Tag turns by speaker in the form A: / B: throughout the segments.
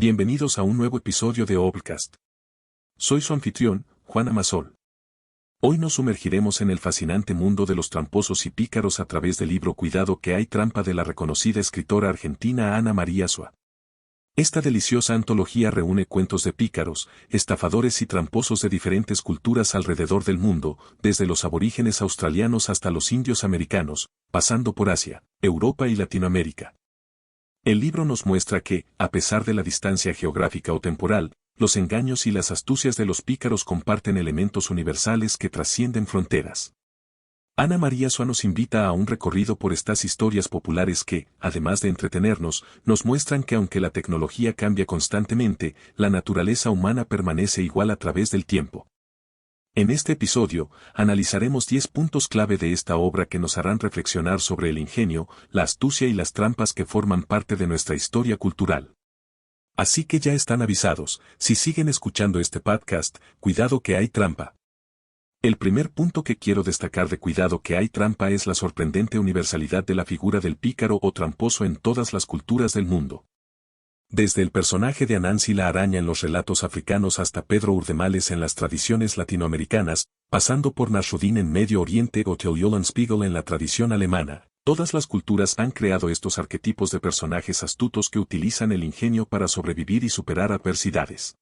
A: Bienvenidos a un nuevo episodio de Obcast. Soy su anfitrión, Juan Amasol. Hoy nos sumergiremos en el fascinante mundo de los tramposos y pícaros a través del libro Cuidado que hay trampa de la reconocida escritora argentina Ana María Soa. Esta deliciosa antología reúne cuentos de pícaros, estafadores y tramposos de diferentes culturas alrededor del mundo, desde los aborígenes australianos hasta los indios americanos, pasando por Asia, Europa y Latinoamérica. El libro nos muestra que, a pesar de la distancia geográfica o temporal, los engaños y las astucias de los pícaros comparten elementos universales que trascienden fronteras. Ana María Soa nos invita a un recorrido por estas historias populares que, además de entretenernos, nos muestran que aunque la tecnología cambia constantemente, la naturaleza humana permanece igual a través del tiempo. En este episodio, analizaremos 10 puntos clave de esta obra que nos harán reflexionar sobre el ingenio, la astucia y las trampas que forman parte de nuestra historia cultural. Así que ya están avisados, si siguen escuchando este podcast, cuidado que hay trampa. El primer punto que quiero destacar de Cuidado que hay trampa es la sorprendente universalidad de la figura del pícaro o tramposo en todas las culturas del mundo. Desde el personaje de Anansi la araña en los relatos africanos hasta Pedro Urdemales en las tradiciones latinoamericanas, pasando por Nasruddin en Medio Oriente o Till Eulenspiegel en la tradición alemana, todas las culturas han creado estos arquetipos de personajes astutos que utilizan el ingenio para sobrevivir y superar adversidades.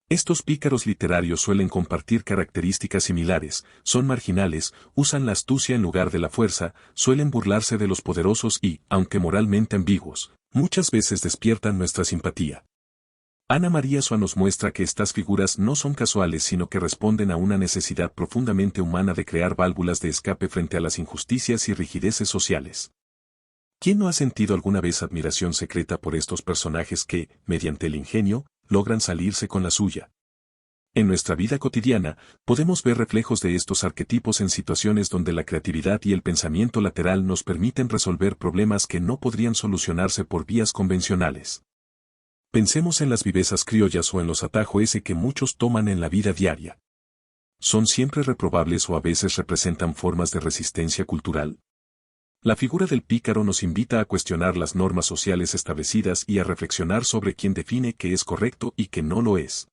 A: Estos pícaros literarios suelen compartir características similares, son marginales, usan la astucia en lugar de la fuerza, suelen burlarse de los poderosos y, aunque moralmente ambiguos, muchas veces despiertan nuestra simpatía. Ana María Soa nos muestra que estas figuras no son casuales sino que responden a una necesidad profundamente humana de crear válvulas de escape frente a las injusticias y rigideces sociales. ¿Quién no ha sentido alguna vez admiración secreta por estos personajes que, mediante el ingenio, logran salirse con la suya? En nuestra vida cotidiana, podemos ver reflejos de estos arquetipos en situaciones donde la creatividad y el pensamiento lateral nos permiten resolver problemas que no podrían solucionarse por vías convencionales. Pensemos en las vivezas criollas o en los atajos que muchos toman en la vida diaria. ¿Son siempre reprobables o a veces representan formas de resistencia cultural? La figura del pícaro nos invita a cuestionar las normas sociales establecidas y a reflexionar sobre quién define qué es correcto y qué no lo es.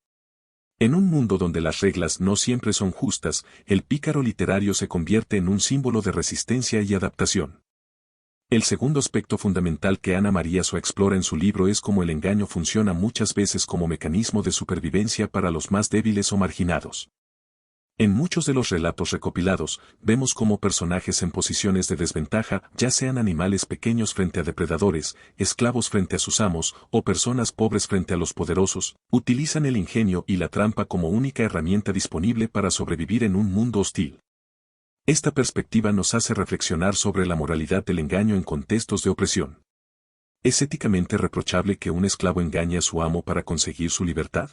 A: En un mundo donde las reglas no siempre son justas, el pícaro literario se convierte en un símbolo de resistencia y adaptación. El segundo aspecto fundamental que Ana María Soa explora en su libro es cómo el engaño funciona muchas veces como mecanismo de supervivencia para los más débiles o marginados. En muchos de los relatos recopilados, vemos cómo personajes en posiciones de desventaja, ya sean animales pequeños frente a depredadores, esclavos frente a sus amos, o personas pobres frente a los poderosos, utilizan el ingenio y la trampa como única herramienta disponible para sobrevivir en un mundo hostil. Esta perspectiva nos hace reflexionar sobre la moralidad del engaño en contextos de opresión. ¿Es éticamente reprochable que un esclavo engañe a su amo para conseguir su libertad?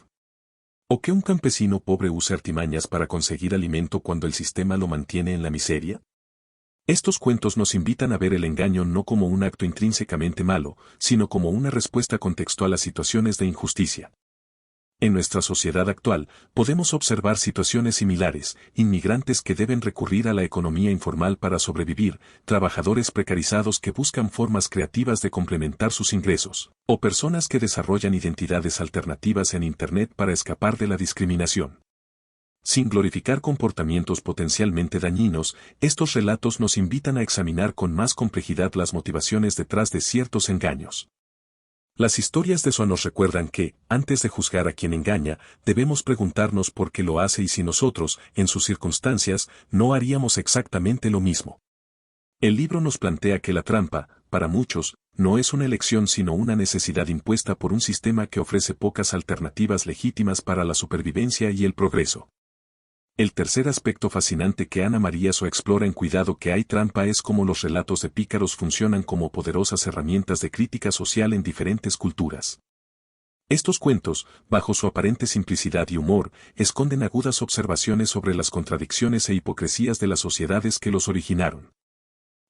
A: ¿O que un campesino pobre use artimañas para conseguir alimento cuando el sistema lo mantiene en la miseria? Estos cuentos nos invitan a ver el engaño no como un acto intrínsecamente malo, sino como una respuesta contextual a situaciones de injusticia. En nuestra sociedad actual, podemos observar situaciones similares, inmigrantes que deben recurrir a la economía informal para sobrevivir, trabajadores precarizados que buscan formas creativas de complementar sus ingresos, o personas que desarrollan identidades alternativas en Internet para escapar de la discriminación. Sin glorificar comportamientos potencialmente dañinos, estos relatos nos invitan a examinar con más complejidad las motivaciones detrás de ciertos engaños. Las historias de Soa nos recuerdan que, antes de juzgar a quien engaña, debemos preguntarnos por qué lo hace y si nosotros, en sus circunstancias, no haríamos exactamente lo mismo. El libro nos plantea que la trampa, para muchos, no es una elección sino una necesidad impuesta por un sistema que ofrece pocas alternativas legítimas para la supervivencia y el progreso. El tercer aspecto fascinante que Ana María Soa explora en Cuidado que hay trampa es cómo los relatos de pícaros funcionan como poderosas herramientas de crítica social en diferentes culturas. Estos cuentos, bajo su aparente simplicidad y humor, esconden agudas observaciones sobre las contradicciones e hipocresías de las sociedades que los originaron.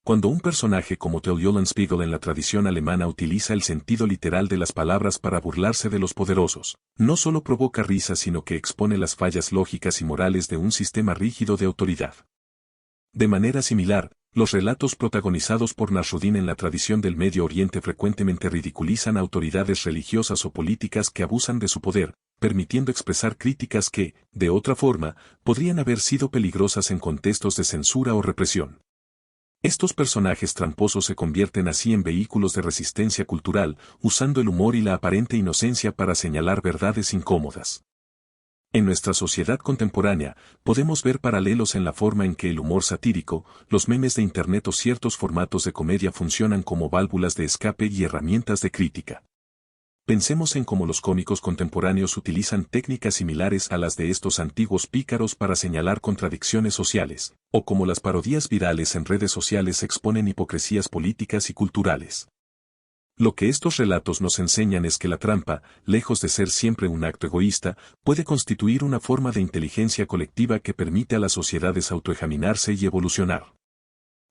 A: Cuando un personaje como Till Eulenspiegel en la tradición alemana utiliza el sentido literal de las palabras para burlarse de los poderosos, no solo provoca risa sino que expone las fallas lógicas y morales de un sistema rígido de autoridad. De manera similar, Los relatos protagonizados por Nasruddin en la tradición del Medio Oriente frecuentemente ridiculizan a autoridades religiosas o políticas que abusan de su poder, permitiendo expresar críticas que, de otra forma, podrían haber sido peligrosas en contextos de censura o represión. Estos personajes tramposos se convierten así en vehículos de resistencia cultural, usando el humor y la aparente inocencia para señalar verdades incómodas. En nuestra sociedad contemporánea, podemos ver paralelos en la forma en que el humor satírico, los memes de Internet o ciertos formatos de comedia funcionan como válvulas de escape y herramientas de crítica. Pensemos en cómo los cómicos contemporáneos utilizan técnicas similares a las de estos antiguos pícaros para señalar contradicciones sociales, o cómo las parodias virales en redes sociales exponen hipocresías políticas y culturales. Lo que estos relatos nos enseñan es que la trampa, lejos de ser siempre un acto egoísta, puede constituir una forma de inteligencia colectiva que permite a las sociedades autoexaminarse y evolucionar.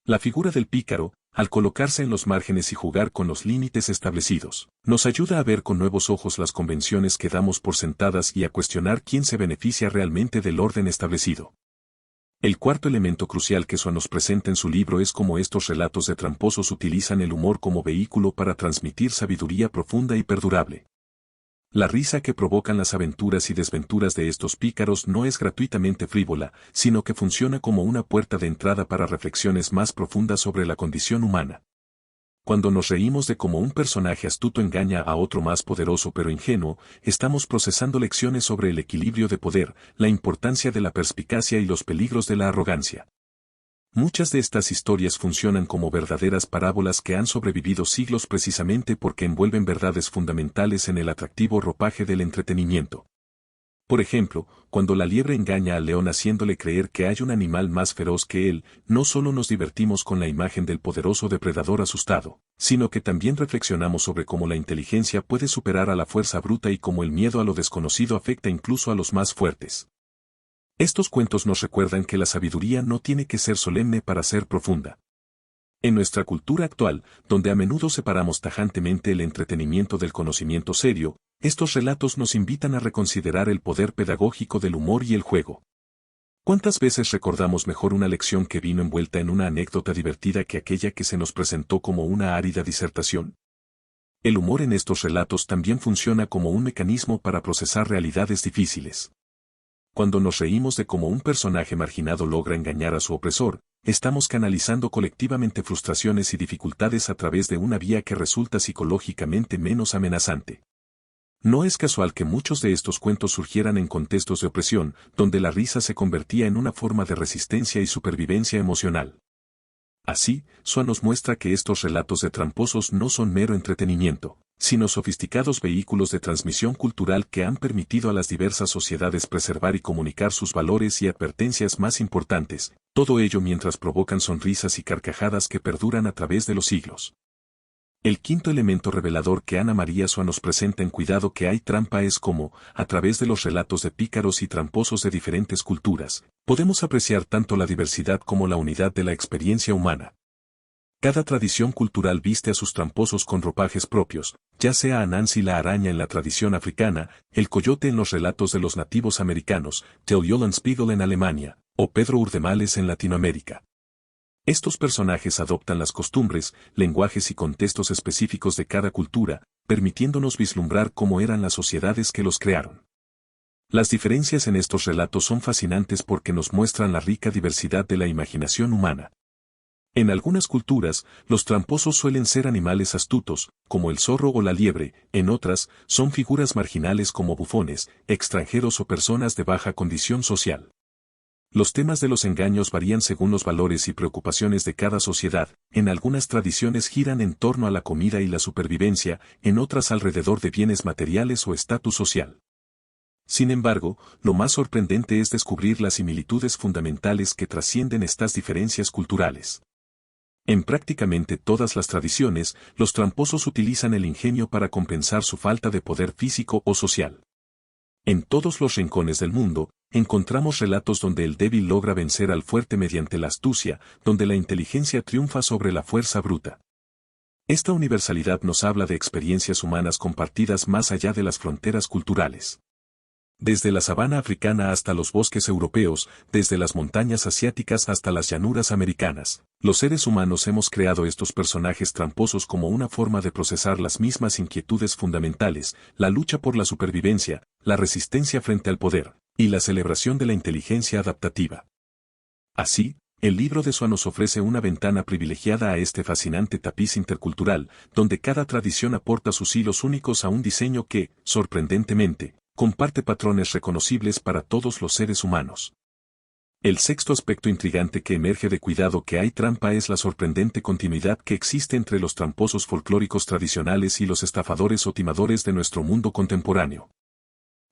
A: La figura del pícaro, al colocarse en los márgenes y jugar con los límites establecidos, nos ayuda a ver con nuevos ojos las convenciones que damos por sentadas y a cuestionar quién se beneficia realmente del orden establecido. El cuarto elemento crucial que Swan nos presenta en su libro es cómo estos relatos de tramposos utilizan el humor como vehículo para transmitir sabiduría profunda y perdurable. La risa que provocan las aventuras y desventuras de estos pícaros no es gratuitamente frívola, sino que funciona como una puerta de entrada para reflexiones más profundas sobre la condición humana. Cuando nos reímos de cómo un personaje astuto engaña a otro más poderoso pero ingenuo, estamos procesando lecciones sobre el equilibrio de poder, la importancia de la perspicacia y los peligros de la arrogancia. Muchas de estas historias funcionan como verdaderas parábolas que han sobrevivido siglos precisamente porque envuelven verdades fundamentales en el atractivo ropaje del entretenimiento. Por ejemplo, cuando la liebre engaña al león haciéndole creer que hay un animal más feroz que él, no solo nos divertimos con la imagen del poderoso depredador asustado, sino que también reflexionamos sobre cómo la inteligencia puede superar a la fuerza bruta y cómo el miedo a lo desconocido afecta incluso a los más fuertes. Estos cuentos nos recuerdan que la sabiduría no tiene que ser solemne para ser profunda. En nuestra cultura actual, donde a menudo separamos tajantemente el entretenimiento del conocimiento serio, estos relatos nos invitan a reconsiderar el poder pedagógico del humor y el juego. ¿Cuántas veces recordamos mejor una lección que vino envuelta en una anécdota divertida que aquella que se nos presentó como una árida disertación? El humor en estos relatos también funciona como un mecanismo para procesar realidades difíciles. Cuando nos reímos de cómo un personaje marginado logra engañar a su opresor, estamos canalizando colectivamente frustraciones y dificultades a través de una vía que resulta psicológicamente menos amenazante. No es casual que muchos de estos cuentos surgieran en contextos de opresión, donde la risa se convertía en una forma de resistencia y supervivencia emocional. Así, Swan nos muestra que estos relatos de tramposos no son mero entretenimiento, sino sofisticados vehículos de transmisión cultural que han permitido a las diversas sociedades preservar y comunicar sus valores y advertencias más importantes, todo ello mientras provocan sonrisas y carcajadas que perduran a través de los siglos. El quinto elemento revelador que Ana María Swan nos presenta en Cuidado que hay trampa es cómo, a través de los relatos de pícaros y tramposos de diferentes culturas, podemos apreciar tanto la diversidad como la unidad de la experiencia humana. Cada tradición cultural viste a sus tramposos con ropajes propios, ya sea Anansi la araña en la tradición africana, el coyote en los relatos de los nativos americanos, Till Eulenspiegel en Alemania, o Pedro Urdemales en Latinoamérica. Estos personajes adoptan las costumbres, lenguajes y contextos específicos de cada cultura, permitiéndonos vislumbrar cómo eran las sociedades que los crearon. Las diferencias en estos relatos son fascinantes porque nos muestran la rica diversidad de la imaginación humana. En algunas culturas, los tramposos suelen ser animales astutos, como el zorro o la liebre, en otras, son figuras marginales como bufones, extranjeros o personas de baja condición social. Los temas de los engaños varían según los valores y preocupaciones de cada sociedad, en algunas tradiciones giran en torno a la comida y la supervivencia, en otras alrededor de bienes materiales o estatus social. Sin embargo, lo más sorprendente es descubrir las similitudes fundamentales que trascienden estas diferencias culturales. En prácticamente todas las tradiciones, los tramposos utilizan el ingenio para compensar su falta de poder físico o social. En todos los rincones del mundo, encontramos relatos donde el débil logra vencer al fuerte mediante la astucia, donde la inteligencia triunfa sobre la fuerza bruta. Esta universalidad nos habla de experiencias humanas compartidas más allá de las fronteras culturales. Desde la sabana africana hasta los bosques europeos, desde las montañas asiáticas hasta las llanuras americanas, los seres humanos hemos creado estos personajes tramposos como una forma de procesar las mismas inquietudes fundamentales, la lucha por la supervivencia, la resistencia frente al poder, y la celebración de la inteligencia adaptativa. Así, el libro de Swan nos ofrece una ventana privilegiada a este fascinante tapiz intercultural, donde cada tradición aporta sus hilos únicos a un diseño que, sorprendentemente, comparte patrones reconocibles para todos los seres humanos. El sexto aspecto intrigante que emerge de Cuidado que hay trampa es la sorprendente continuidad que existe entre los tramposos folclóricos tradicionales y los estafadores o timadores de nuestro mundo contemporáneo.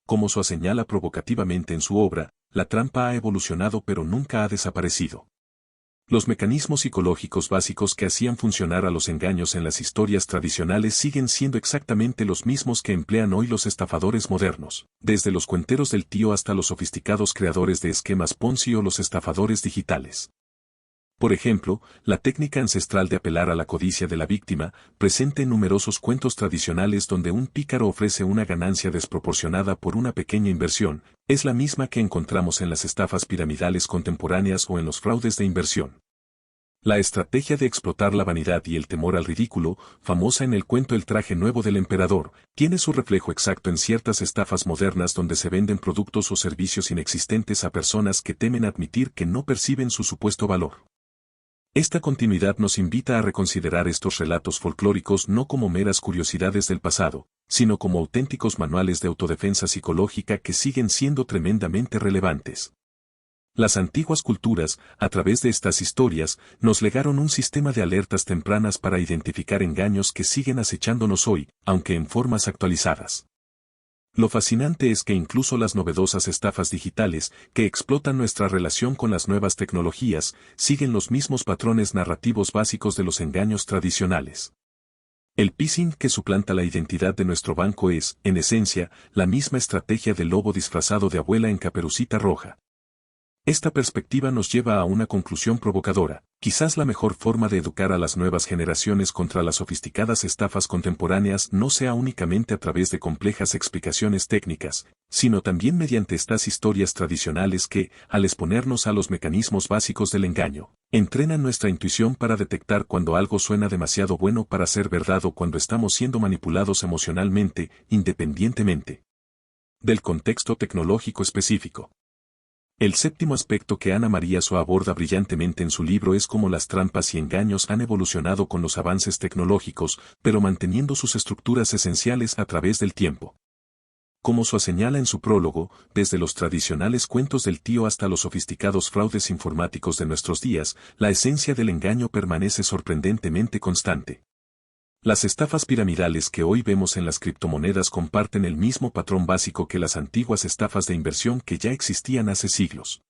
A: Como Swan señala provocativamente en su obra, la trampa ha evolucionado pero nunca ha desaparecido. Los mecanismos psicológicos básicos que hacían funcionar a los engaños en las historias tradicionales siguen siendo exactamente los mismos que emplean hoy los estafadores modernos, desde los cuenteros del tío hasta los sofisticados creadores de esquemas Ponzi o los estafadores digitales. Por ejemplo, la técnica ancestral de apelar a la codicia de la víctima, presente en numerosos cuentos tradicionales donde un pícaro ofrece una ganancia desproporcionada por una pequeña inversión, es la misma que encontramos en las estafas piramidales contemporáneas o en los fraudes de inversión. La estrategia de explotar la vanidad y el temor al ridículo, famosa en el cuento El traje nuevo del emperador, tiene su reflejo exacto en ciertas estafas modernas donde se venden productos o servicios inexistentes a personas que temen admitir que no perciben su supuesto valor. Esta continuidad nos invita a reconsiderar estos relatos folclóricos no como meras curiosidades del pasado, sino como auténticos manuales de autodefensa psicológica que siguen siendo tremendamente relevantes. Las antiguas culturas, a través de estas historias, nos legaron un sistema de alertas tempranas para identificar engaños que siguen acechándonos hoy, aunque en formas actualizadas. Lo fascinante es que incluso las novedosas estafas digitales, que explotan nuestra relación con las nuevas tecnologías, siguen los mismos patrones narrativos básicos de los engaños tradicionales. El phishing que suplanta la identidad de nuestro banco es, en esencia, la misma estrategia del lobo disfrazado de abuela en Caperucita Roja. Esta perspectiva nos lleva a una conclusión provocadora. Quizás la mejor forma de educar a las nuevas generaciones contra las sofisticadas estafas contemporáneas no sea únicamente a través de complejas explicaciones técnicas, sino también mediante estas historias tradicionales que, al exponernos a los mecanismos básicos del engaño, entrenan nuestra intuición para detectar cuando algo suena demasiado bueno para ser verdad o cuando estamos siendo manipulados emocionalmente, independientemente del contexto tecnológico específico. El séptimo aspecto que Ana María Soa aborda brillantemente en su libro es cómo las trampas y engaños han evolucionado con los avances tecnológicos, pero manteniendo sus estructuras esenciales a través del tiempo. Como Soa señala en su prólogo, desde los tradicionales cuentos del tío hasta los sofisticados fraudes informáticos de nuestros días, la esencia del engaño permanece sorprendentemente constante. Las estafas piramidales que hoy vemos en las criptomonedas comparten el mismo patrón básico que las antiguas estafas de inversión que ya existían hace siglos.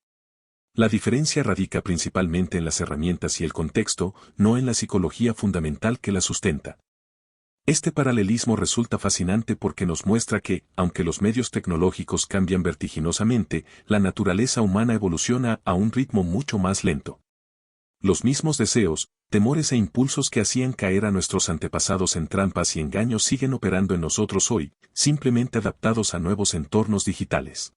A: La diferencia radica principalmente en las herramientas y el contexto, no en la psicología fundamental que la sustenta. Este paralelismo resulta fascinante porque nos muestra que, aunque los medios tecnológicos cambian vertiginosamente, la naturaleza humana evoluciona a un ritmo mucho más lento. Los mismos deseos, temores e impulsos que hacían caer a nuestros antepasados en trampas y engaños siguen operando en nosotros hoy, simplemente adaptados a nuevos entornos digitales.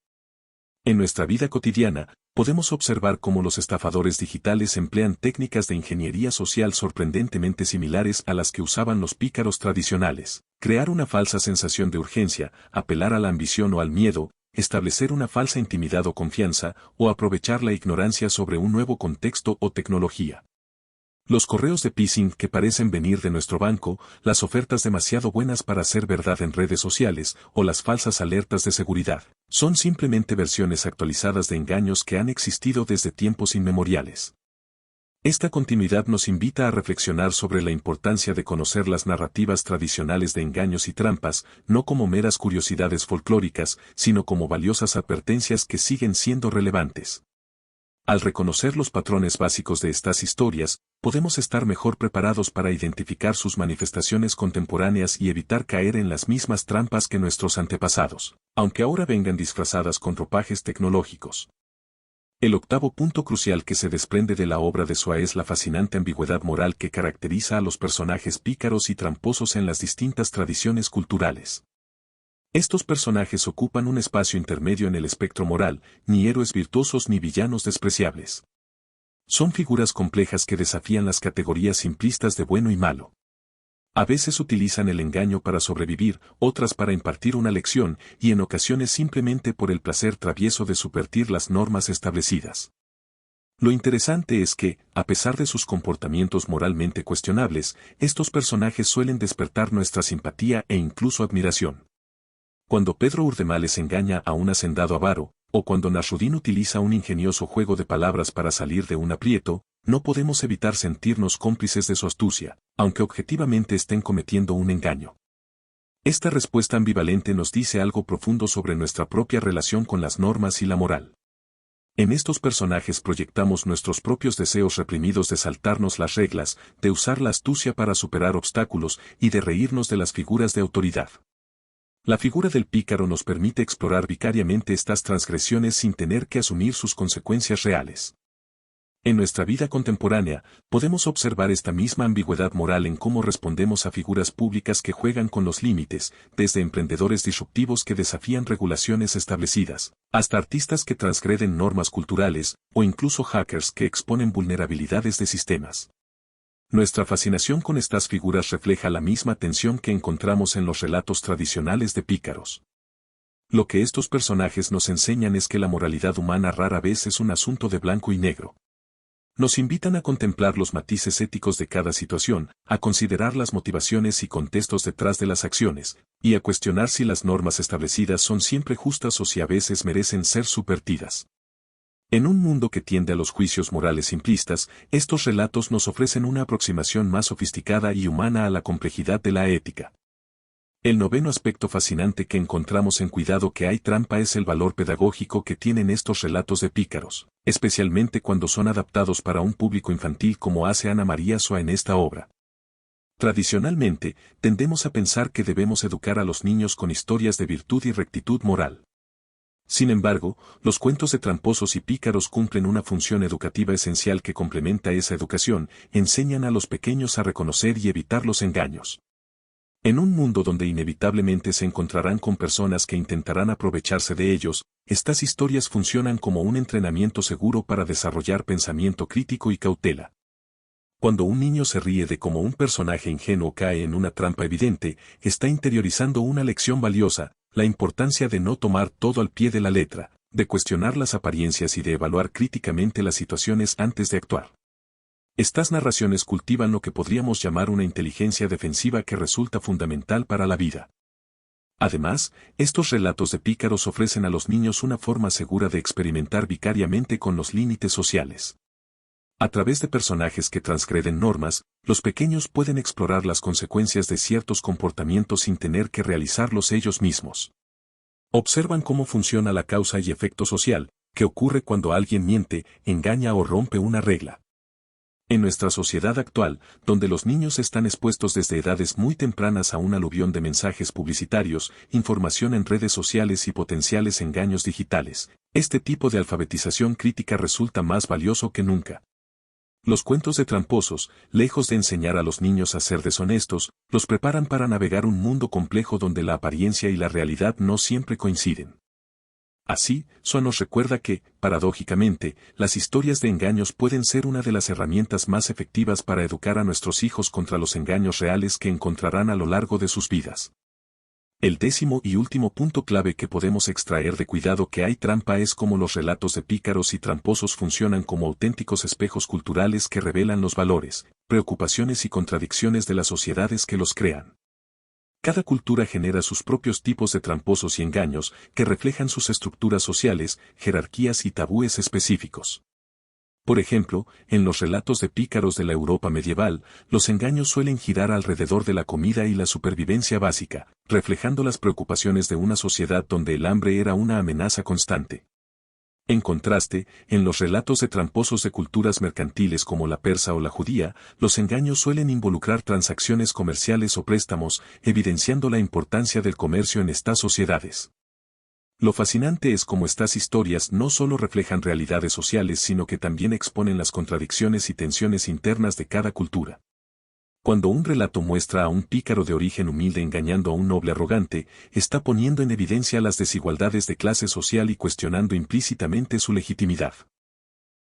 A: En nuestra vida cotidiana, podemos observar cómo los estafadores digitales emplean técnicas de ingeniería social sorprendentemente similares a las que usaban los pícaros tradicionales. Crear una falsa sensación de urgencia, apelar a la ambición o al miedo, establecer una falsa intimidad o confianza, o aprovechar la ignorancia sobre un nuevo contexto o tecnología. Los correos de phishing que parecen venir de nuestro banco, las ofertas demasiado buenas para ser verdad en redes sociales, o las falsas alertas de seguridad, son simplemente versiones actualizadas de engaños que han existido desde tiempos inmemoriales. Esta continuidad nos invita a reflexionar sobre la importancia de conocer las narrativas tradicionales de engaños y trampas, no como meras curiosidades folclóricas, sino como valiosas advertencias que siguen siendo relevantes. Al reconocer los patrones básicos de estas historias, podemos estar mejor preparados para identificar sus manifestaciones contemporáneas y evitar caer en las mismas trampas que nuestros antepasados, aunque ahora vengan disfrazadas con ropajes tecnológicos. El octavo punto crucial que se desprende de la obra de Soa es la fascinante ambigüedad moral que caracteriza a los personajes pícaros y tramposos en las distintas tradiciones culturales. Estos personajes ocupan un espacio intermedio en el espectro moral, ni héroes virtuosos ni villanos despreciables. Son figuras complejas que desafían las categorías simplistas de bueno y malo. A veces utilizan el engaño para sobrevivir, otras para impartir una lección, y en ocasiones simplemente por el placer travieso de subvertir las normas establecidas. Lo interesante es que, a pesar de sus comportamientos moralmente cuestionables, estos personajes suelen despertar nuestra simpatía e incluso admiración. Cuando Pedro Urdemales engaña a un hacendado avaro, o cuando Nasruddin utiliza un ingenioso juego de palabras para salir de un aprieto, no podemos evitar sentirnos cómplices de su astucia, aunque objetivamente estén cometiendo un engaño. Esta respuesta ambivalente nos dice algo profundo sobre nuestra propia relación con las normas y la moral. En estos personajes proyectamos nuestros propios deseos reprimidos de saltarnos las reglas, de usar la astucia para superar obstáculos y de reírnos de las figuras de autoridad. La figura del pícaro nos permite explorar vicariamente estas transgresiones sin tener que asumir sus consecuencias reales. En nuestra vida contemporánea, podemos observar esta misma ambigüedad moral en cómo respondemos a figuras públicas que juegan con los límites, desde emprendedores disruptivos que desafían regulaciones establecidas, hasta artistas que transgreden normas culturales, o incluso hackers que exponen vulnerabilidades de sistemas. Nuestra fascinación con estas figuras refleja la misma tensión que encontramos en los relatos tradicionales de pícaros. Lo que estos personajes nos enseñan es que la moralidad humana rara vez es un asunto de blanco y negro. Nos invitan a contemplar los matices éticos de cada situación, a considerar las motivaciones y contextos detrás de las acciones, y a cuestionar si las normas establecidas son siempre justas o si a veces merecen ser subvertidas. En un mundo que tiende a los juicios morales simplistas, estos relatos nos ofrecen una aproximación más sofisticada y humana a la complejidad de la ética. El noveno aspecto fascinante que encontramos en Cuidado que hay trampa es el valor pedagógico que tienen estos relatos de pícaros, especialmente cuando son adaptados para un público infantil como hace Ana María Soa en esta obra. Tradicionalmente, tendemos a pensar que debemos educar a los niños con historias de virtud y rectitud moral. Sin embargo, los cuentos de tramposos y pícaros cumplen una función educativa esencial que complementa esa educación, enseñan a los pequeños a reconocer y evitar los engaños. En un mundo donde inevitablemente se encontrarán con personas que intentarán aprovecharse de ellos, estas historias funcionan como un entrenamiento seguro para desarrollar pensamiento crítico y cautela. Cuando un niño se ríe de cómo un personaje ingenuo cae en una trampa evidente, está interiorizando una lección valiosa, la importancia de no tomar todo al pie de la letra, de cuestionar las apariencias y de evaluar críticamente las situaciones antes de actuar. Estas narraciones cultivan lo que podríamos llamar una inteligencia defensiva que resulta fundamental para la vida. Además, estos relatos de pícaros ofrecen a los niños una forma segura de experimentar vicariamente con los límites sociales. A través de personajes que transgreden normas, los pequeños pueden explorar las consecuencias de ciertos comportamientos sin tener que realizarlos ellos mismos. Observan cómo funciona la causa y efecto social, qué ocurre cuando alguien miente, engaña o rompe una regla. En nuestra sociedad actual, donde los niños están expuestos desde edades muy tempranas a un aluvión de mensajes publicitarios, información en redes sociales y potenciales engaños digitales, este tipo de alfabetización crítica resulta más valioso que nunca. Los cuentos de tramposos, lejos de enseñar a los niños a ser deshonestos, los preparan para navegar un mundo complejo donde la apariencia y la realidad no siempre coinciden. Así, Soa nos recuerda que, paradójicamente, las historias de engaños pueden ser una de las herramientas más efectivas para educar a nuestros hijos contra los engaños reales que encontrarán a lo largo de sus vidas. El décimo y último punto clave que podemos extraer de Cuidado que hay trampa es cómo los relatos de pícaros y tramposos funcionan como auténticos espejos culturales que revelan los valores, preocupaciones y contradicciones de las sociedades que los crean. Cada cultura genera sus propios tipos de tramposos y engaños que reflejan sus estructuras sociales, jerarquías y tabúes específicos. Por ejemplo, en los relatos de pícaros de la Europa medieval, los engaños suelen girar alrededor de la comida y la supervivencia básica, reflejando las preocupaciones de una sociedad donde el hambre era una amenaza constante. En contraste, en los relatos de tramposos de culturas mercantiles como la persa o la judía, los engaños suelen involucrar transacciones comerciales o préstamos, evidenciando la importancia del comercio en estas sociedades. Lo fascinante es cómo estas historias no solo reflejan realidades sociales sino que también exponen las contradicciones y tensiones internas de cada cultura. Cuando un relato muestra a un pícaro de origen humilde engañando a un noble arrogante, está poniendo en evidencia las desigualdades de clase social y cuestionando implícitamente su legitimidad.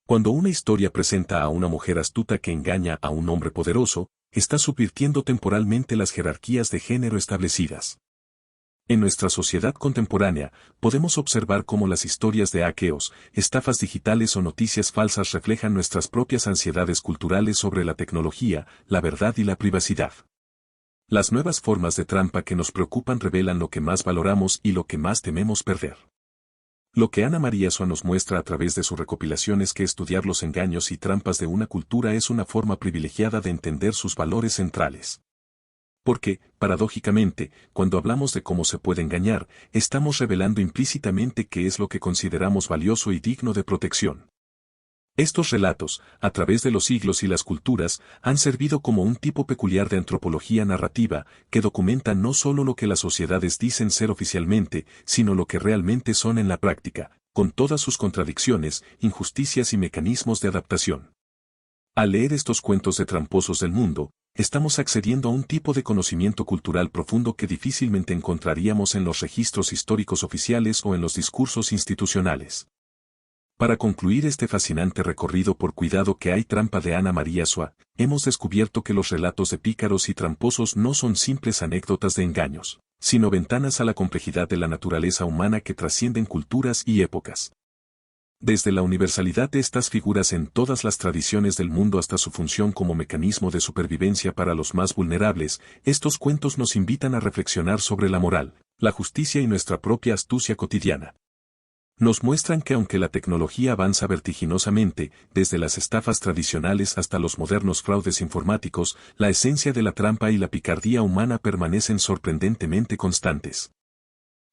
A: Cuando una historia presenta a una mujer astuta que engaña a un hombre poderoso, está subvirtiendo temporalmente las jerarquías de género establecidas. En nuestra sociedad contemporánea, podemos observar cómo las historias de hackeos, estafas digitales o noticias falsas reflejan nuestras propias ansiedades culturales sobre la tecnología, la verdad y la privacidad. Las nuevas formas de trampa que nos preocupan revelan lo que más valoramos y lo que más tememos perder. Lo que Ana María Soa nos muestra a través de su recopilación es que estudiar los engaños y trampas de una cultura es una forma privilegiada de entender sus valores centrales. Porque, paradójicamente, cuando hablamos de cómo se puede engañar, estamos revelando implícitamente qué es lo que consideramos valioso y digno de protección. Estos relatos, a través de los siglos y las culturas, han servido como un tipo peculiar de antropología narrativa, que documenta no solo lo que las sociedades dicen ser oficialmente, sino lo que realmente son en la práctica, con todas sus contradicciones, injusticias y mecanismos de adaptación. Al leer estos cuentos de tramposos del mundo, estamos accediendo a un tipo de conocimiento cultural profundo que difícilmente encontraríamos en los registros históricos oficiales o en los discursos institucionales. Para concluir este fascinante recorrido por Cuidado que hay trampa de Ana María Soa, hemos descubierto que los relatos de pícaros y tramposos no son simples anécdotas de engaños, sino ventanas a la complejidad de la naturaleza humana que trascienden culturas y épocas. Desde la universalidad de estas figuras en todas las tradiciones del mundo hasta su función como mecanismo de supervivencia para los más vulnerables, estos cuentos nos invitan a reflexionar sobre la moral, la justicia y nuestra propia astucia cotidiana. Nos muestran que aunque la tecnología avanza vertiginosamente, desde las estafas tradicionales hasta los modernos fraudes informáticos, la esencia de la trampa y la picardía humana permanecen sorprendentemente constantes.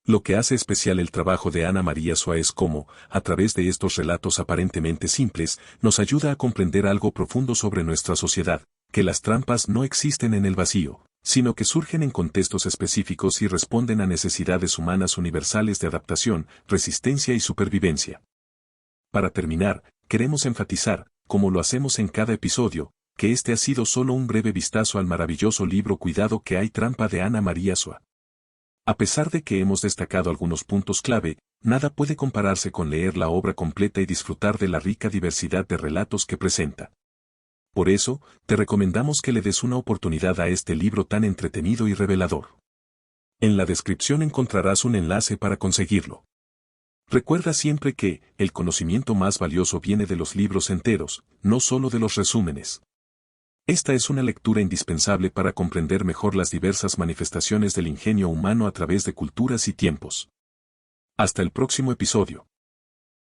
A: Lo que hace especial el trabajo de Ana María Soa es cómo, a través de estos relatos aparentemente simples, nos ayuda a comprender algo profundo sobre nuestra sociedad, que las trampas no existen en el vacío, sino que surgen en contextos específicos y responden a necesidades humanas universales de adaptación, resistencia y supervivencia. Para terminar, queremos enfatizar, como lo hacemos en cada episodio, que este ha sido solo un breve vistazo al maravilloso libro Cuidado que hay trampa de Ana María Soa. A pesar de que hemos destacado algunos puntos clave, nada puede compararse con leer la obra completa y disfrutar de la rica diversidad de relatos que presenta. Por eso, te recomendamos que le des una oportunidad a este libro tan entretenido y revelador. En la descripción encontrarás un enlace para conseguirlo. Recuerda siempre que, el conocimiento más valioso viene de los libros enteros, no solo de los resúmenes. Esta es una lectura indispensable para comprender mejor las diversas manifestaciones del ingenio humano a través de culturas y tiempos. Hasta el próximo episodio.